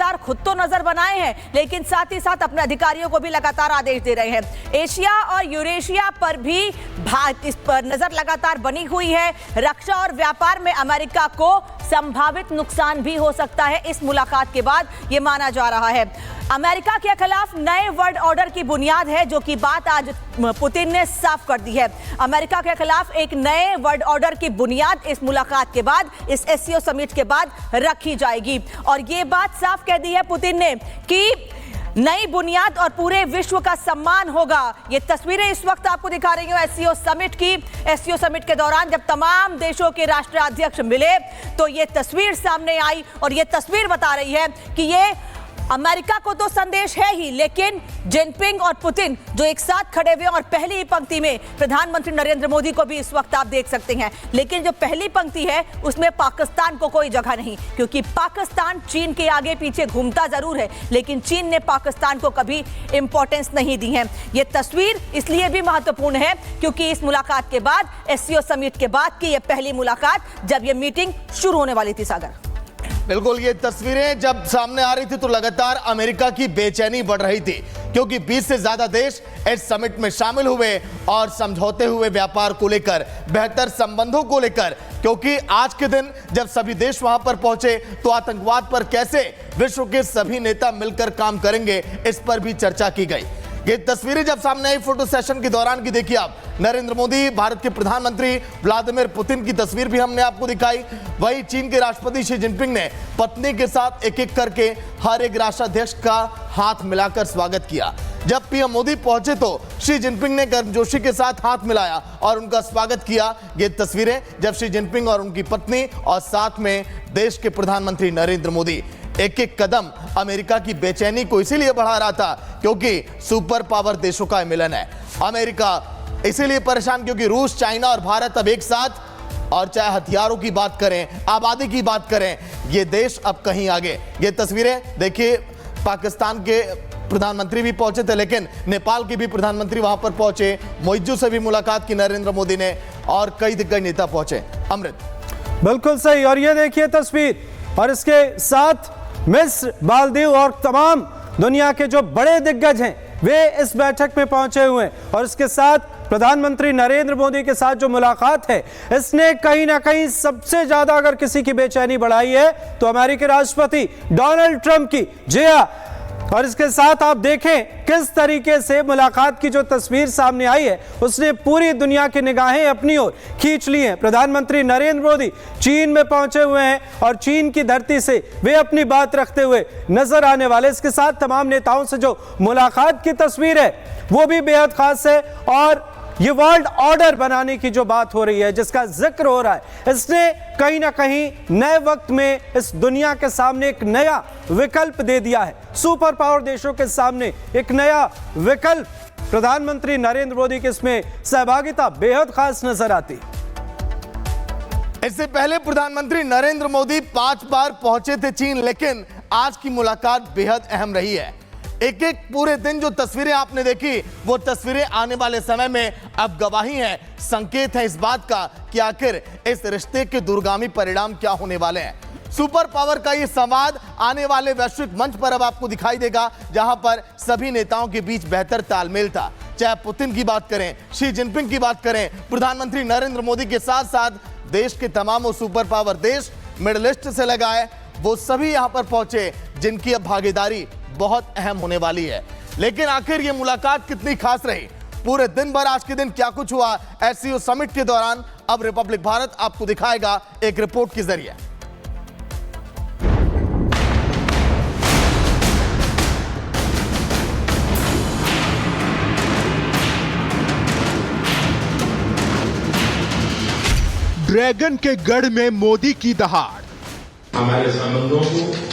लगातार खुद तो नजर बनाए हैं, लेकिन साथ ही साथ अपने अधिकारियों को भी लगातार आदेश दे रहे हैं। एशिया और यूरेशिया पर भी इस पर नजर लगातार बनी हुई है। रक्षा और व्यापार में अमेरिका को संभावित नुकसान भी हो सकता है इस मुलाकात के बाद, यह माना जा रहा है। अमेरिका के खिलाफ नए वर्ल्ड ऑर्डर की बुनियाद है, जो कि बात आज पुतिन ने साफ कर दी है। अमेरिका के खिलाफ एक नए वर्ल्ड ऑर्डर की बुनियाद इस मुलाकात के बाद, इस एससीओ समिट के बाद रखी जाएगी। और यह बात साफ कह दी है पुतिन ने कि नई बुनियाद और पूरे विश्व का सम्मान होगा। ये तस्वीरें इस वक्त आपको दिखा रही हूं एससीओ समिट की। एससीओ समिट के दौरान जब तमाम देशों के राष्ट्राध्यक्ष मिले तो ये तस्वीर सामने आई, और ये तस्वीर बता रही है कि ये अमेरिका को तो संदेश है ही, लेकिन जिनपिंग और पुतिन जो एक साथ खड़े हुए, और पहली ही पंक्ति में प्रधानमंत्री नरेंद्र मोदी को भी इस वक्त आप देख सकते हैं। लेकिन जो पहली पंक्ति है उसमें पाकिस्तान को कोई जगह नहीं, क्योंकि पाकिस्तान चीन के आगे पीछे घूमता जरूर है, लेकिन चीन ने पाकिस्तान को कभी इंपॉर्टेंस नहीं दी है। यह तस्वीर इसलिए भी महत्वपूर्ण है क्योंकि इस मुलाकात के बाद, एससीओ समिट के बाद की यह पहली मुलाकात जब यह मीटिंग शुरू होने वाली थी। सागर, बिल्कुल, ये तस्वीरें जब सामने आ रही थी तो लगातार अमेरिका की बेचैनी बढ़ रही थी, क्योंकि 20 से ज्यादा देश इस समिट में शामिल हुए और समझौते हुए व्यापार को लेकर, बेहतर संबंधों को लेकर। क्योंकि आज के दिन जब सभी देश वहां पर पहुंचे तो आतंकवाद पर कैसे विश्व के सभी नेता मिलकर काम करेंगे, इस पर भी चर्चा की गई। ये तस्वीरें जब सामने आई फोटो सेशन के दौरान की, देखिए आप, नरेंद्र मोदी, भारत के प्रधानमंत्री व्लादिमीर पुतिन की तस्वीर भी हमने आपको दिखाई। वहीं चीन के राष्ट्रपति शी जिनपिंग ने पत्नी के साथ एक एक करके हर एक राष्ट्राध्यक्ष का हाथ मिलाकर स्वागत किया। जब पीएम मोदी पहुंचे तो शी जिनपिंग ने गर्मजोशी के साथ हाथ मिलाया और उनका स्वागत किया। ये तस्वीरें जब शी जिनपिंग और उनकी पत्नी और साथ में देश के प्रधानमंत्री नरेंद्र मोदी एक एक कदम अमेरिका की बेचैनी को इसीलिए बढ़ा रहा था क्योंकि सुपर पावर देशों का मिलन है। अमेरिका इसीलिए परेशान क्योंकि रूस, चाइना और भारत अब एक साथ, और चाहे हथियारों की बात करें, आबादी की बात करें, ये देश अब कहीं आगे। ये तस्वीरें देखिए, पाकिस्तान के प्रधानमंत्री भी पहुंचे थे, लेकिन नेपाल के भी प्रधानमंत्री वहां पर पहुंचे। मोइज्जू से भी मुलाकात की नरेंद्र मोदी ने, और कई दिग्गज नेता पहुंचे। अमृत, बिल्कुल सही। और ये देखिए तस्वीर, और इसके साथ मिस्र, मालदीव और तमाम दुनिया के जो बड़े दिग्गज हैं वे इस बैठक में पहुंचे हुए हैं। और इसके साथ प्रधानमंत्री नरेंद्र मोदी के साथ जो मुलाकात है, इसने कहीं ना कहीं सबसे ज्यादा अगर किसी की बेचैनी बढ़ाई है तो अमेरिकी राष्ट्रपति डोनाल्ड ट्रंप की। जी हां, और इसके साथ आप देखें किस तरीके से मुलाकात की जो तस्वीर सामने आई है, उसने पूरी दुनिया की निगाहें अपनी ओर खींच ली हैं। प्रधानमंत्री नरेंद्र मोदी चीन में पहुंचे हुए हैं और चीन की धरती से वे अपनी बात रखते हुए नजर आने वाले। इसके साथ तमाम नेताओं से जो मुलाकात की तस्वीर है वो भी बेहद खास है। और ये वर्ल्ड ऑर्डर बनाने की जो बात हो रही है, जिसका जिक्र हो रहा है, इसने कहीं ना कहीं नए वक्त में इस दुनिया के सामने एक नया विकल्प दे दिया है। सुपर पावर देशों के सामने एक नया विकल्प। प्रधानमंत्री नरेंद्र मोदी की इसमें सहभागिता बेहद खास नजर आती। इससे पहले प्रधानमंत्री नरेंद्र मोदी 5 बार पहुंचे थे चीन, लेकिन आज की मुलाकात बेहद अहम रही है। एक एक पूरे दिन जो तस्वीरें आपने देखी, वो तस्वीरें आने वाले समय में अब गवाही हैं, संकेत है इस बात का कि आखिर इस रिश्ते के दूरगामी परिणाम क्या होने वाले हैं। सुपर पावर का ये संवाद आने वाले वैश्विक मंच पर अब आपको दिखाई देगा, जहां पर सभी नेताओं के बीच बेहतर तालमेल था। चाहे पुतिन की बात करें, शी जिनपिंग की बात करें, प्रधानमंत्री नरेंद्र मोदी के साथ साथ देश के तमाम सुपर पावर देश, मिडिल ईस्ट से लगाए, वो सभी यहां पर पहुंचे, जिनकी अब भागीदारी बहुत अहम होने वाली है। लेकिन आखिर ये मुलाकात कितनी खास रही, पूरे दिन भर आज के दिन क्या कुछ हुआ एससीओ समिट के दौरान, अब रिपब्लिक भारत आपको दिखाएगा एक रिपोर्ट के जरिए। ड्रैगन के गढ़ में मोदी की दहाड़, हमारे संबंधों को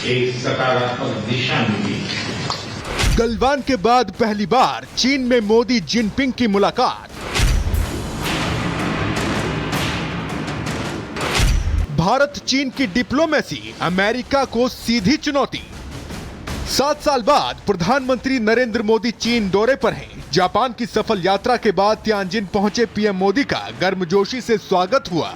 एक सकारात्मक दिशा मिली। गलवान के बाद पहली बार चीन में मोदी जिनपिंग की मुलाकात। भारत चीन की डिप्लोमेसी अमेरिका को सीधी चुनौती। 7 साल बाद प्रधानमंत्री नरेंद्र मोदी चीन दौरे पर हैं। जापान की सफल यात्रा के बाद तियानजिन पहुंचे पीएम मोदी का गर्मजोशी से स्वागत हुआ।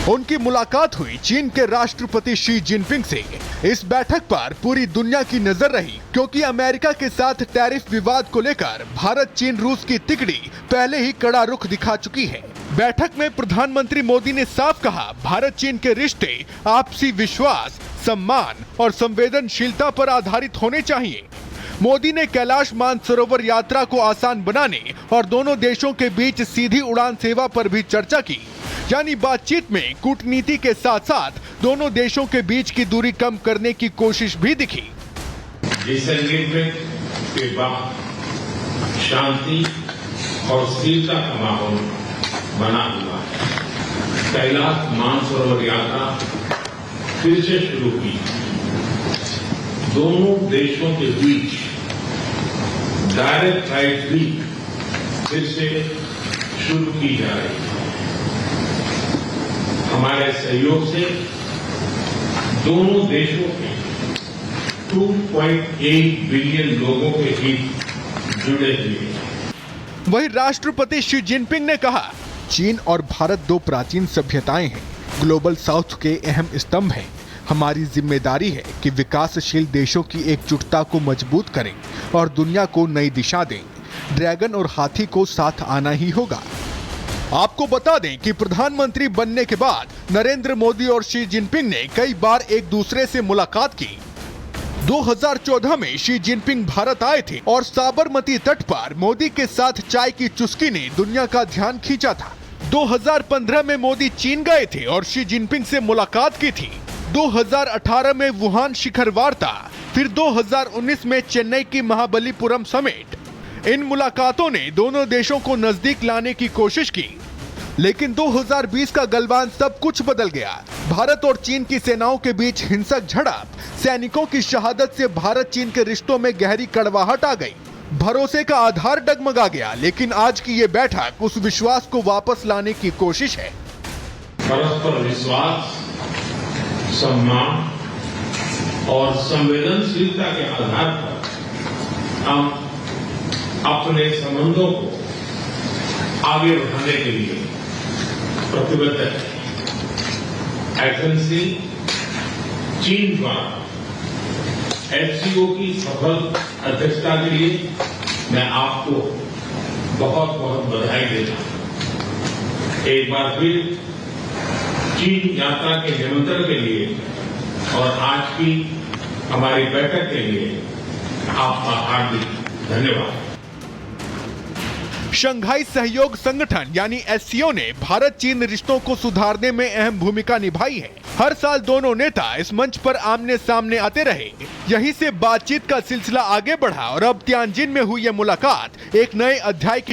उनकी मुलाकात हुई चीन के राष्ट्रपति शी जिनपिंग से। इस बैठक पर पूरी दुनिया की नजर रही, क्योंकि अमेरिका के साथ टैरिफ विवाद को लेकर भारत चीन रूस की तिकड़ी पहले ही कड़ा रुख दिखा चुकी है। बैठक में प्रधानमंत्री मोदी ने साफ कहा, भारत चीन के रिश्ते आपसी विश्वास, सम्मान और संवेदनशीलता पर आधारित होने चाहिए। मोदी ने कैलाश मानसरोवर यात्रा को आसान बनाने और दोनों देशों के बीच सीधी उड़ान सेवा पर भी चर्चा की। यानी बातचीत में कूटनीति के साथ साथ दोनों देशों के बीच की दूरी कम करने की कोशिश भी दिखी। डिसएंगेजमेंट के बाद शांति और स्थिरता का माहौल बना हुआ है। कैलाश मानसरोवर यात्रा फिर से शुरू की। दोनों देशों के बीच डायरेक्ट फ्लाइट भी फिर से शुरू की जा रही है। हमारे सहयोग से दोनों देशों के 2.8 बिलियन लोगों के हित जुड़े हुए हैं। वहीं राष्ट्रपति शी जिनपिंग ने कहा, चीन और भारत दो प्राचीन सभ्यताएं हैं, ग्लोबल साउथ के अहम स्तंभ हैं। हमारी जिम्मेदारी है कि विकासशील देशों की एकजुटता को मजबूत करें और दुनिया को नई दिशा दें। ड्रैगन और हाथी को साथ आना ही होगा। आपको बता दें कि प्रधानमंत्री बनने के बाद नरेंद्र मोदी और शी जिनपिंग ने कई बार एक दूसरे से मुलाकात की। 2014 में शी जिनपिंग भारत आए थे और साबरमती तट पर मोदी के साथ चाय की चुस्की ने दुनिया का ध्यान खींचा था। 2015 में मोदी चीन गए थे और शी जिनपिंग से मुलाकात की थी। 2018 में वुहान शिखर वार्ता, फिर 2019 में चेन्नई की महाबलीपुरम समिट। इन मुलाकातों ने दोनों देशों को नजदीक लाने की कोशिश की, लेकिन 2020 का गलवान सब कुछ बदल गया। भारत और चीन की सेनाओं के बीच हिंसक झड़प, सैनिकों की शहादत से भारत चीन के रिश्तों में गहरी कड़वाहट आ गई। भरोसे का आधार डगमगा गया। लेकिन आज की ये बैठक उस विश्वास को वापस लाने की कोशिश है। परस्पर विश्वास, सम्मान और संवेदनशीलता के आधार पर हम अपने संबंधों को आगे बढ़ाने के लिए प्रतिबद्ध है। एथेंस चीन द्वारा एफसीओ की सफल अध्यक्षता के लिए मैं आपको बहुत बहुत बधाई देता हूं। एक बार फिर चीन यात्रा के निमंत्रण के लिए और आज की हमारी बैठक के लिए आपका हार्दिक धन्यवाद। शंघाई सहयोग संगठन यानी एससीओ ने भारत चीन रिश्तों को सुधारने में अहम भूमिका निभाई है। हर साल दोनों नेता इस मंच पर आमने सामने आते रहे। यहीं से बातचीत का सिलसिला आगे बढ़ा और अब तियानजिन में हुई यह मुलाकात एक नए अध्याय की